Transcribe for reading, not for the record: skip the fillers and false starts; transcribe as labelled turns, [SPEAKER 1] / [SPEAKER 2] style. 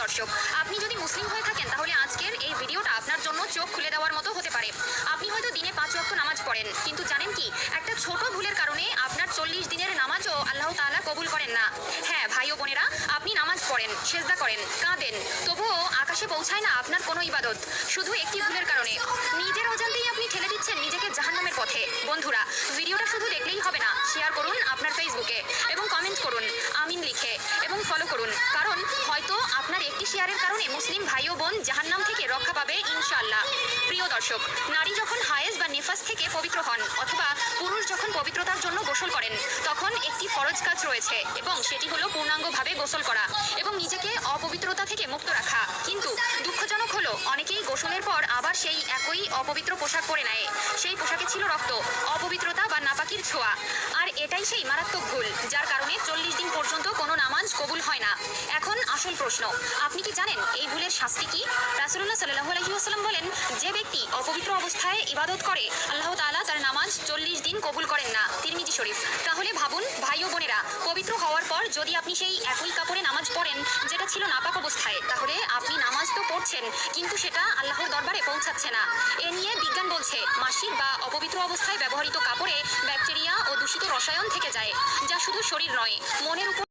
[SPEAKER 1] দর্শক, আপনি যদি মুসলিম হয়ে থাকেন তাহলে আজকের এই ভিডিওটা আপনার জন্য চোখ খুলে দেওয়ার মতো হতে পারে। আপনি হয়তো দিনে 5 ওয়াক্ত নামাজ পড়েন, কিন্তু জানেন কি, একটা ছোট ভুলের কারণে আপনার 40 দিনের নামাজও আল্লাহ তাআলা কবুল করেন না। হ্যাঁ ভাই ও বোনেরা, আপনি নামাজ পড়েন, সেজদা করেন, কাঁদেন, তবুও আকাশে পৌঁছায় না আপনার কোনো ইবাদত, শুধু একটি ভুলের কারণে। নিজের অজান্তেই আপনি ঠেলে দিচ্ছেন নিজেকে জাহান্নামের পথে। বন্ধুরা, ভিডিওটা শুধু দেখলেই হবে না, শেয়ার করুন আপনার ফেসবুকে এবং কমেন্ট করুন আমিন লিখে এবং ফলো করুন, কারণ হয়তো আপনার একটি শেয়ারের কারণে মুসলিম ভাই ও বোন জাহান্নাম থেকে রক্ষা পাবে ইনশাআল্লাহ। প্রিয় দর্শক, নারী যখন হায়েজ বা নিফাস থেকে পবিত্র হন অথবা পুরুষ যখন পবিত্রতার জন্য গোসল করেন, তখন একটি ফরজ কাজ রয়েছে এবং সেটি হলো পূর্ণাঙ্গভাবে গোসল করা এবং নিজেকে অপবিত্রতা থেকে মুক্ত রাখা। কিন্তু দুঃখজনক হলো, অনেকেই গোসলের পর আবার সেই একই অপবিত্র পোশাক পরে নেয়। সেই পোশাকে ছিল রক্ত, অপবিত্রতা বা নাপাকির ছোঁয়া। আর এটাই সেই মারাত্মক ভুল, যার কারণে 40 দিন পর্যন্ত কোনো নামাজ কবুল হয় না। এখন আসল প্রশ্ন, আপনি কি জানেন এই ভুলের শাস্তি কি? রাসূলুল্লাহ সাল্লাল্লাহু আলাইহি ওয়াসাল্লাম বলেন, যে ব্যক্তি অপবিত্র অবস্থায় ইবাদত করে, আল্লাহ তাআলা তার নামাজ 40 দিন কবুল করেন না। তিরমিজি শরীফ। তাহলে ভাবুন ভাই ও বোনেরা, পবিত্র হওয়ার পর যদি আপনি সেই একই কাপড়ে নামাজ পড়েন যেটা ছিল নাপাক অবস্থায়, তাহলে আপনি নামাজ তো পড়ছেন, কিন্তু সেটা আল্লাহর দরবারে পৌঁছাচ্ছে না। এ নিয়ে বিজ্ঞান বলছে, মাসিক বা অপবিত্র অবস্থায় ব্যবহৃত কাপড়ে ব্যাকটেরিয়া ও দূষিত রসায়ন থেকে যায়, যা শুধু শরীর নয়, মনের উপর